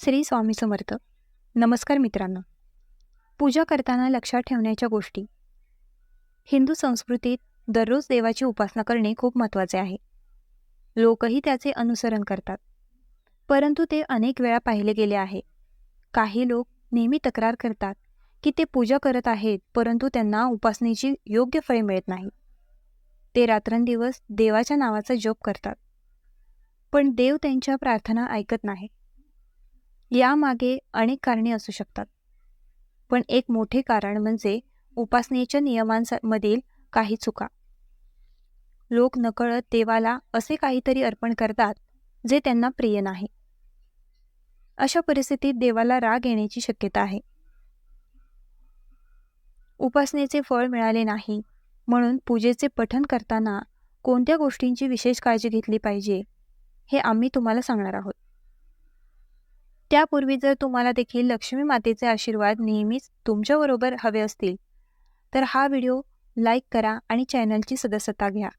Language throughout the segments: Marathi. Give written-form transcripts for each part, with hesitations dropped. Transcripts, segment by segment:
श्री स्वामी समर्थ. नमस्कार मित्रांनो. पूजा करताना लक्षात ठेवण्याच्या गोष्टी. हिंदू संस्कृतीत दररोज देवाची उपासना करणे खूप महत्त्वाचे आहे. लोकही त्याचे अनुसरण करतात, परंतु ते अनेक वेळा पाहिले गेले आहे. काही लोक नेहमी तक्रार करतात की ते पूजा करत आहेत, परंतु त्यांना उपासनेची योग्य फळे मिळत नाही. ते रात्रंदिवस देवाच्या नावाचा जप करतात, पण देव त्यांच्या प्रार्थना ऐकत नाही. यामागे अनेक कारणे असू शकतात, पण एक मोठे कारण म्हणजे उपासनेच्या नियमांमधील काही चुका. लोक नकळत देवाला असे काहीतरी अर्पण करतात जे त्यांना प्रिय नाही. अशा परिस्थितीत देवाला राग येण्याची शक्यता आहे. उपासनेचे फळ मिळाले नाही म्हणून पूजेचे पठण करताना कोणत्या गोष्टींची विशेष काळजी घेतली पाहिजे हे आम्ही तुम्हाला सांगणार आहोत. त्यापूर्वी जर तुम्हाला देखील लक्ष्मी मातेचे आशीर्वाद नेहमीच तुमच्याबरोबर हवे असतील तर हा व्हिडिओ लाईक करा आणि चॅनलची सदस्यता घ्या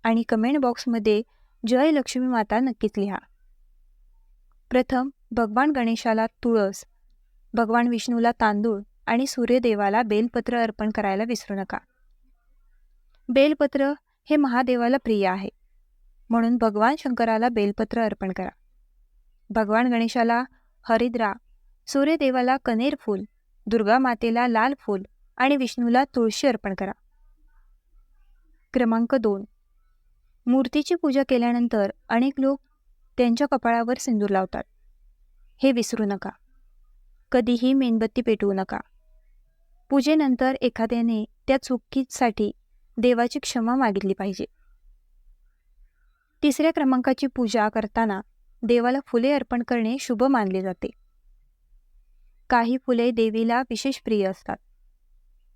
आणि कमेंट बॉक्समध्ये जय लक्ष्मी माता नक्कीच लिहा. प्रथम भगवान गणेशाला तुळस, भगवान विष्णूला तांदूळ आणि सूर्यदेवाला बेलपत्र अर्पण करायला विसरू नका. बेलपत्र हे महादेवाला प्रिय आहे, म्हणून भगवान शंकराला बेलपत्र अर्पण करा. भगवान गणेशाला हरिद्रा, सूर्यदेवाला कनेर फूल, दुर्गा मातेला लाल फूल आणि विष्णूला तुळशी अर्पण करा. क्रमांक 2. मूर्तीची पूजा केल्यानंतर अनेक लोक त्यांच्या कपाळावर सिंदूर लावतात. हे विसरू नका. कधीही मेणबत्ती पेटवू नका. पूजेनंतर एखाद्याने त्या चुकीसाठी देवाची क्षमा मागितली पाहिजे. 3 क्रमांकाची पूजा करताना देवाला फुले अर्पण करणे शुभ मानले जाते. काही फुले देवीला विशेष प्रिय असतात,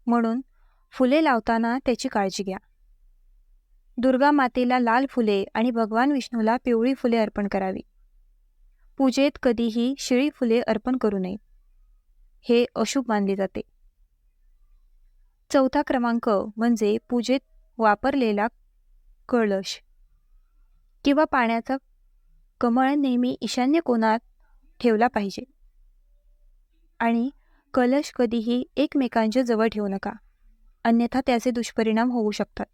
म्हणून फुले लावताना त्याची काळजी घ्या. दुर्गा मातेला लाल फुले आणि भगवान विष्णूला पिवळी फुले अर्पण करावी. पूजेत कधीही शिळी फुले अर्पण करू नये, हे अशुभ मानले जाते. 4 क्रमांक म्हणजे पूजेत वापरलेला कळश किंवा पाण्याचा कमळ नेहमी ईशान्य कोनात ठेवला पाहिजे आणि कलश कधीही एकमेकांच्या जवळ ठेवू नका, अन्यथा त्याचे दुष्परिणाम होऊ शकतात.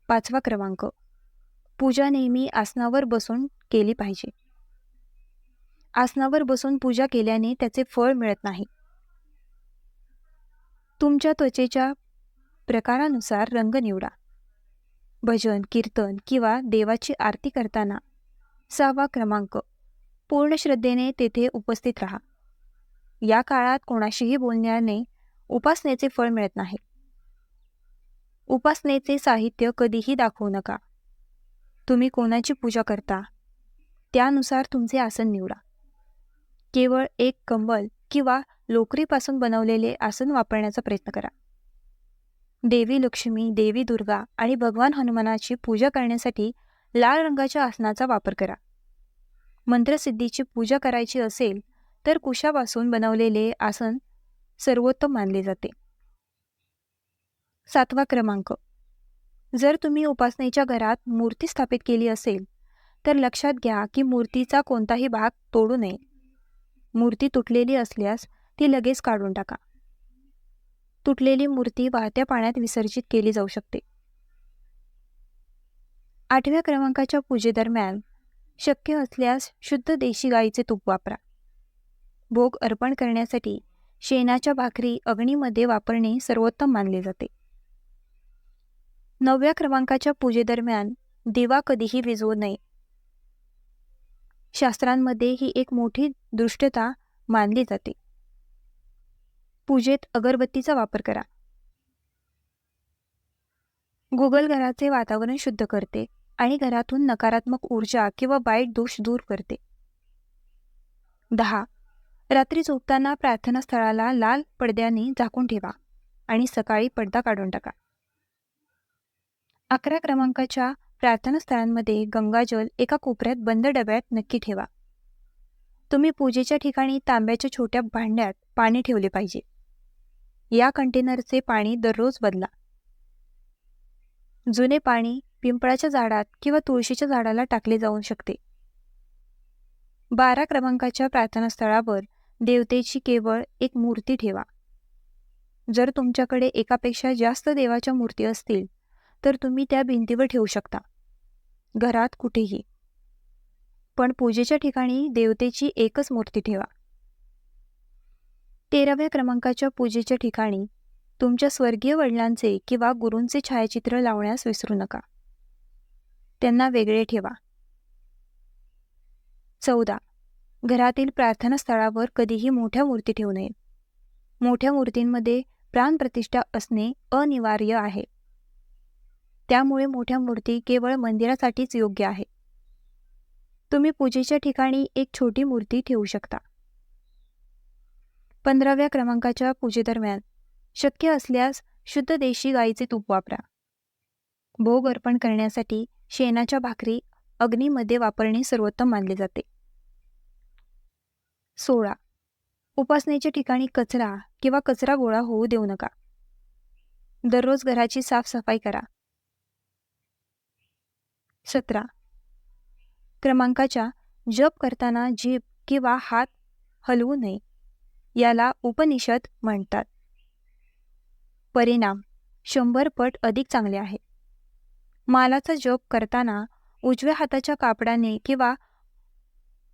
5 क्रमांक पूजा नेहमी आसनावर बसून केली पाहिजे. आसनावर बसून पूजा केल्याने त्याचे फळ मिळत नाही. तुमच्या त्वचेच्या प्रकारानुसार रंग निवडा. भजन, कीर्तन किंवा देवाची आरती करताना 6 क्रमांक पूर्ण श्रद्धेने तेथे उपस्थित राहा. या काळात कोणाशीही बोलण्याने उपासनेचे फळ मिळत नाही. उपासनेचे साहित्य कधीही दाखवू नका. तुम्ही कोणाची पूजा करता त्यानुसार तुमचे आसन निवडा. केवळ एक कंबल किंवा लोकरीपासून बनवलेले आसन वापरण्याचा प्रयत्न करा. देवी लक्ष्मी, देवी दुर्गा आणि भगवान हनुमानाची पूजा करण्यासाठी लाल रंगाच्या आसनाचा वापर करा. मंत्रसिद्धीची पूजा करायची असेल तर कुशापासून बनवलेले आसन सर्वोत्तम मानले जाते. 7 क्रमांक जर तुम्ही उपासनेच्या घरात मूर्ती स्थापित केली असेल तर लक्षात घ्या की मूर्तीचा कोणताही भाग तोडू नये. मूर्ती तुटलेली असल्यास ती लगेच काढून टाका. तुटलेली मूर्ती वाहत्या पाण्यात विसर्जित केली जाऊ शकते. 8 क्रमांकाच्या पूजेदरम्यान शक्य असल्यास शुद्ध देशी गाईचे तूप वापरा. भोग अर्पण करण्यासाठी शेणाच्या भाकरी अग्नीमध्ये वापरणे सर्वोत्तम मानले जाते. 9 क्रमांकाच्या पूजेदरम्यान दिवा कधीही विझवू नये. शास्त्रांमध्ये ही एक मोठी दुष्टता मानली जाते. पूजेत अगरबत्तीचा वापर करा. गुगल घराचे वातावरण शुद्ध करते आणि घरातून नकारात्मक ऊर्जा किंवा वाईट दोष दूर करते. 10 रात्री झोपताना प्रार्थनास्थळाला लाल पडद्याने झाकून ठेवा आणि सकाळी पडदा काढून टाका. 11 क्रमांकाच्या प्रार्थनास्थळांमध्ये गंगाजल एका कोपऱ्यात बंद डब्यात नक्की ठेवा. तुम्ही पूजेच्या ठिकाणी तांब्याच्या छोट्या भांड्यात पाणी ठेवले पाहिजे. या कंटेनरचे पाणी दररोज बदला. जुने पाणी पिंपळाच्या झाडात किंवा तुळशीच्या झाडाला टाकले जाऊ शकते. 12 क्रमांकाच्या प्रार्थनास्थळावर देवतेची केवळ एक मूर्ती ठेवा. जर तुमच्याकडे एकापेक्षा जास्त देवाच्या मूर्ती असतील तर तुम्ही त्या भिंतीवर ठेवू शकता, घरात कुठेही. पण पूजेच्या ठिकाणी देवतेची एकच मूर्ती ठेवा. 13व्या क्रमांकाच्या पूजेच्या ठिकाणी तुमच्या स्वर्गीय वडिलांचे किंवा गुरूंचे छायाचित्र लावण्यास विसरू नका. त्यांना वेगळे ठेवा. 14. घरातील प्रार्थनास्थळावर कधीही मोठ्या मूर्ती ठेवू नयेत. मोठ्या मूर्तींमध्ये प्राणप्रतिष्ठा असणे अनिवार्य आहे. त्यामुळे मोठ्या मूर्ती केवळ मंदिरासाठीच योग्य आहे. तुम्ही पूजेच्या ठिकाणी एक छोटी मूर्ती ठेवू शकता. 15व्या क्रमांकाच्या पूजेदरम्यान शक्य असल्यास शुद्ध देशी गाईचे तूप वापरा. भोग अर्पण करण्यासाठी शेणाच्या भाकरी अग्नीमध्ये वापरणे सर्वोत्तम मानले जाते. 16. उपासनेच्या ठिकाणी कचरा किंवा कचरा गोळा होऊ देऊ नका. दररोज घराची साफसफाई करा. 17 क्रमांकाच्या जप करताना जीभ किंवा हात हलवू नये. याला उपनिषद म्हणतात. परिणाम 100 पट अधिक चांगले आहे. मालाचा जप करताना उजव्या हाताच्या कापडाने किंवा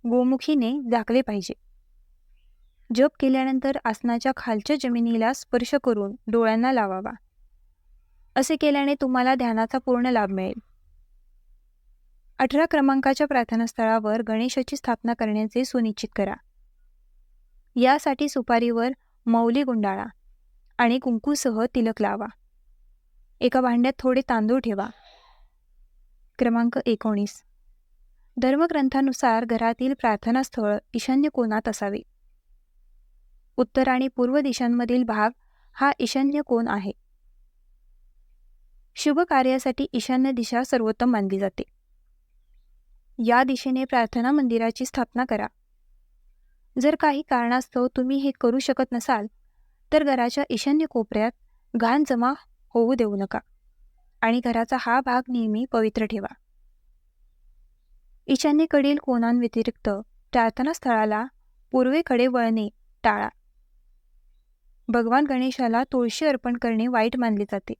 गोमुखीने झाकले पाहिजे. जप केल्यानंतर आसनाच्या खालच्या जमिनीला स्पर्श करून डोळ्यांना लावावा. असे केल्याने तुम्हाला ध्यानाचा पूर्ण लाभ मिळेल. 18 क्रमांकाच्या प्रार्थनास्थळावर गणेशाची स्थापना करण्याचे सुनिश्चित करा. यासाठी सुपारीवर मौली गुंडाळा आणि कुंकूसह तिलक लावा. एका भांड्यात थोडे तांदूळ ठेवा. क्रमांक 19. धर्मग्रंथानुसार घरातील प्रार्थनास्थळ ईशान्य कोनात असावे. उत्तर आणि पूर्व दिशांमधील भाग हा ईशान्य कोन आहे. शुभ कार्यासाठी ईशान्य दिशा सर्वोत्तम मानली जाते. या दिशेने प्रार्थना मंदिराची स्थापना करा. जर काही कारणास्तव तुम्ही हे करू शकत नसाल तर घराच्या ईशान्य कोपऱ्यात घाण जमा होऊ देऊ नका आणि घराचा हा भाग नेहमी पवित्र ठेवा. ईशान्येकडील कोनांव्यतिरिक्त प्रार्थनास्थळाला पूर्वेकडे वळणे टाळा. भगवान गणेशाला तुळशी अर्पण करणे वाईट मानले जाते.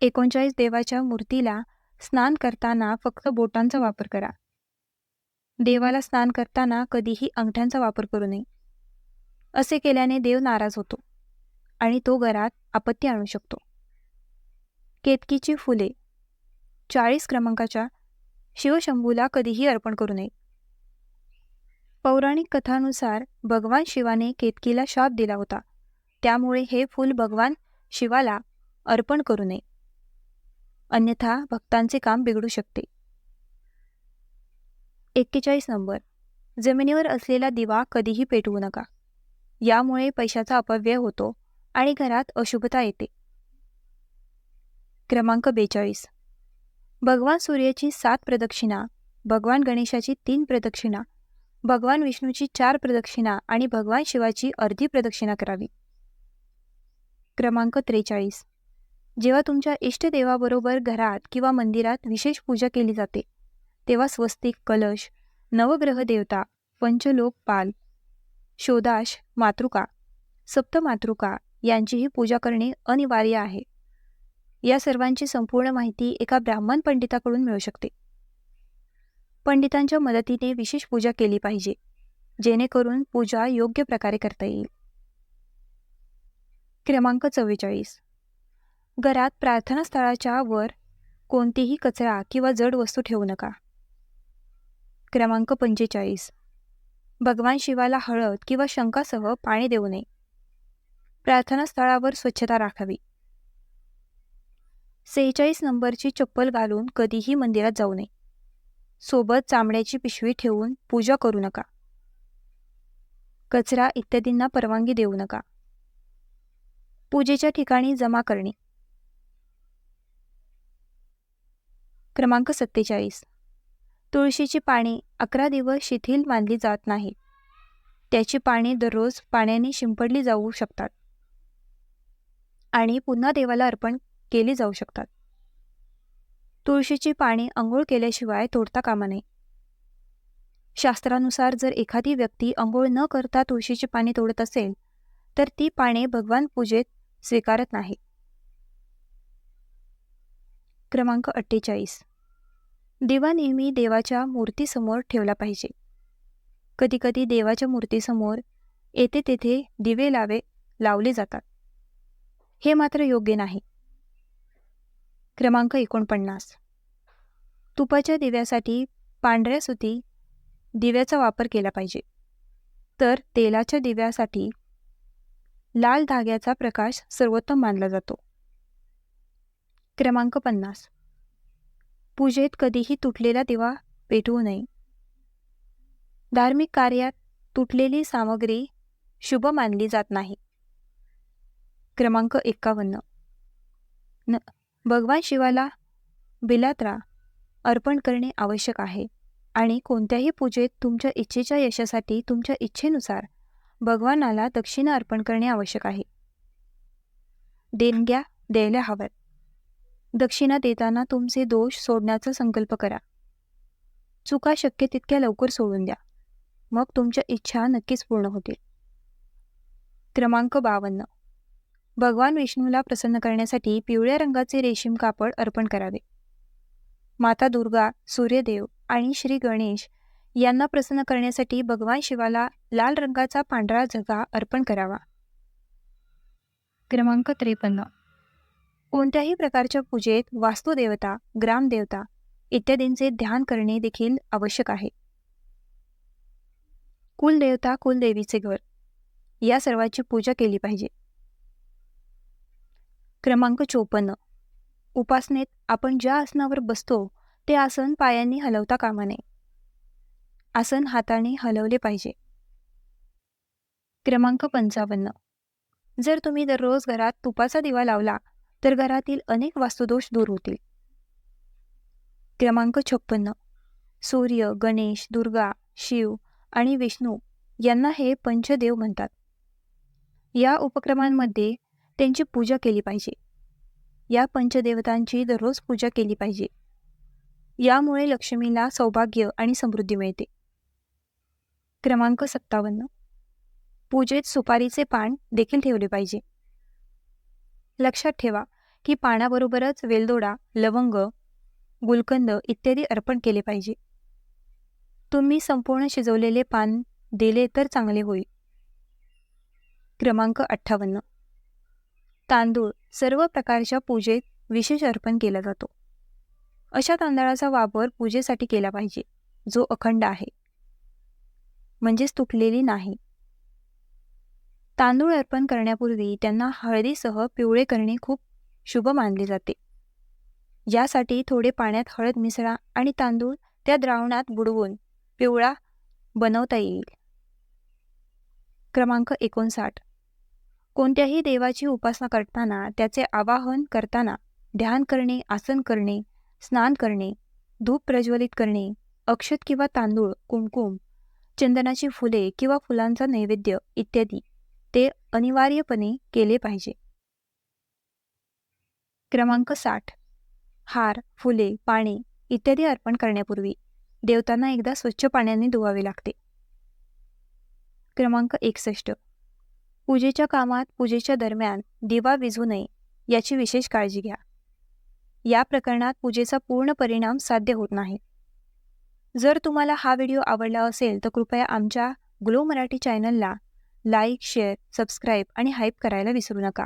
39 देवाच्या मूर्तीला स्नान करताना फक्त बोटांचा वापर करा. देवाला स्नान करताना कधीही अंगठ्यांचा वापर करू नये. असे केल्याने देव नाराज होतो आणि तो घरात आपत्ती आणू शकतो. केतकीची फुले 40 क्रमांकाच्या शिवशंभूला कधीही अर्पण करू नये. पौराणिक कथानुसार भगवान शिवाने केतकीला शाप दिला होता. त्यामुळे हे फूल भगवान शिवाला अर्पण करू नये, अन्यथा भक्तांचे काम बिघडू शकते. 41 नंबर. जमिनीवर असलेला दिवा कधीही पेटवू नका. यामुळे पैशाचा अपव्यय होतो आणि घरात अशुभता येते. क्रमांक 42. भगवान सूर्याची 7 प्रदक्षिणा, भगवान गणेशाची 3 प्रदक्षिणा, भगवान विष्णूची 4 प्रदक्षिणा आणि भगवान शिवाची अर्धी प्रदक्षिणा करावी. क्रमांक 43. जेव्हा तुमच्या इष्टदेवाबरोबर घरात किंवा मंदिरात विशेष पूजा केली जाते तेव्हा स्वस्तिक, कलश, नवग्रह देवता, पंचलोकपाल, शोदाश, मातृका, सप्तमातृका यांचीही पूजा करणे अनिवार्य आहे. या सर्वांची संपूर्ण माहिती एका ब्राह्मण पंडिताकडून मिळू शकते. पंडितांच्या मदतीने विशेष पूजा केली पाहिजे, जेणेकरून पूजा योग्य प्रकारे करता येईल. क्रमांक 44. घरात प्रार्थनास्थळाच्या वर कोणतीही कचरा किंवा जड वस्तू ठेवू नका. क्रमांक 45. भगवान शिवाला हळद किंवा शंखासह पाणी देऊ नये. प्रार्थनास्थळावर स्वच्छता राखावी. 46 नंबरची चप्पल घालून कधीही मंदिरात जाऊ नये. सोबत चामड्याची पिशवी ठेवून पूजा करू नका. कचरा इत्यादींना परवानगी देऊ नका. पूजेच्या ठिकाणी जमा करणे. क्रमांक 47. तुळशीची पाने 11 दिवस शिथिल मानली जात नाही. त्याची पाने दररोज पाण्याने शिंपडली जाऊ शकतात आणि पुन्हा देवाला अर्पण केली जाऊ शकतात. तुळशीची पाने अंघोळ केल्याशिवाय तोडता कामा नये. शास्त्रानुसार जर एखादी व्यक्ती अंघोळ न करता तुळशीची पाने तोडत असेल तर ती पाने भगवान पूजेत स्वीकारत नाही. क्रमांक 48. दिवा नेहमी देवाच्या मूर्तीसमोर ठेवला पाहिजे. कधीकधी देवाच्या मूर्तीसमोर येथे तेथे दिवे लावले जातात. हे मात्र योग्य नाही. क्रमांक 49. तुपाच्या दिव्यासाठी पांढऱ्या सुती दिव्याचा वापर केला पाहिजे, तर तेलाच्या दिव्यासाठी लाल धाग्याचा प्रकाश सर्वोत्तम मानला जातो. क्रमांक 50. पूजेत कधीही तुटलेला दिवा पेटवू नये. धार्मिक कार्यात तुटलेली सामग्री शुभ मानली जात नाही. क्रमांक 51. भगवान शिवाला बिलात्रा अर्पण करणे आवश्यक आहे आणि कोणत्याही पूजेत तुमच्या इच्छेच्या यशासाठी तुमच्या इच्छेनुसार भगवानाला दक्षिणा अर्पण करणे आवश्यक आहे. देणग्या द्यायला हव्यात. दक्षिणा देताना तुमचे दोष सोडण्याचा संकल्प करा. चुका शक्य तितक्या लवकर सोडून द्या, मग तुमच्या इच्छा नक्कीच पूर्ण होतील. क्रमांक 52. भगवान विष्णूला प्रसन्न करण्यासाठी पिवळ्या रंगाचे रेशीम कापड अर्पण करावे. माता दुर्गा, सूर्यदेव आणि श्री गणेश यांना प्रसन्न करण्यासाठी भगवान शिवाला लाल रंगाचा पांढरा झगा अर्पण करावा. क्रमांक 53. कोणत्याही प्रकारच्या पूजेत वास्तुदेवता, ग्रामदेवता इत्यादींचे ध्यान करणे देखील आवश्यक आहे. कुलदेवता, कुलदेवीचे घर या सर्वांची पूजा केली पाहिजे. क्रमांक 54. उपासनेत आपण ज्या आसनावर बसतो ते आसन पायांनी हलवता कामा नये. आसन हाताने हलवले पाहिजे. क्रमांक 55. जर तुम्ही दररोज घरात तुपाचा दिवा लावला तर घरातील अनेक वास्तुदोष दूर होतील. क्रमांक 56. सूर्य, गणेश, दुर्गा, शिव आणि विष्णू यांना हे पंचदेव म्हणतात. या उपक्रमांमध्ये त्यांची पूजा केली पाहिजे. या पंचदेवतांची दररोज पूजा केली पाहिजे. यामुळे लक्ष्मीला सौभाग्य आणि समृद्धी मिळते. क्रमांक 57. पूजेत सुपारीचे पान देखील ठेवले पाहिजे. लक्षात ठेवा की पानाबरोबरच वेलदोडा, लवंग, गुलकंद इत्यादी अर्पण केले पाहिजे. तुम्ही संपूर्ण शिजवलेले पान दिले तर चांगले होईल. क्रमांक 58. तांदूळ सर्व प्रकारच्या पूजेत विशेष अर्पण केला जातो. अशा तांदळाचा वापर पूजेसाठी केला पाहिजे जो अखंड आहे, म्हणजेच तुटलेली नाही. तांदूळ अर्पण करण्यापूर्वी त्यांना हळदीसह पिवळे करणे खूप शुभ मानले जाते. यासाठी थोडे पाण्यात हळद मिसळा आणि तांदूळ त्या द्रावणात बुडवून पिवळा बनवता येईल. क्रमांक 59. कोणत्याही देवाची उपासना करताना, त्याचे आवाहन करताना ध्यान करणे, आसन करणे, स्नान करणे, धूप प्रज्वलित करणे, अक्षत किंवा तांदूळ, कुंकुम, चंदनाची फुले किंवा फुलांचा नैवेद्य इत्यादी ते अनिवार्यपणे केले पाहिजे. क्रमांक 60. हार, फुले, पाने इत्यादी अर्पण करण्यापूर्वी देवतांना एकदा स्वच्छ पाण्याने धुवावे लागते. क्रमांक 61. पूजेच्या कामात पूजेच्या दरम्यान दिवा विझू नये याची विशेष काळजी घ्या. या प्रकरणात पूजेचा पूर्ण परिणाम साध्य होत नाही. जर तुम्हाला हा व्हिडिओ आवडला असेल तर कृपया आमच्या ग्लो मराठी चॅनलला लाईक, शेअर, सबस्क्राईब आणि हाईप करायला विसरू नका.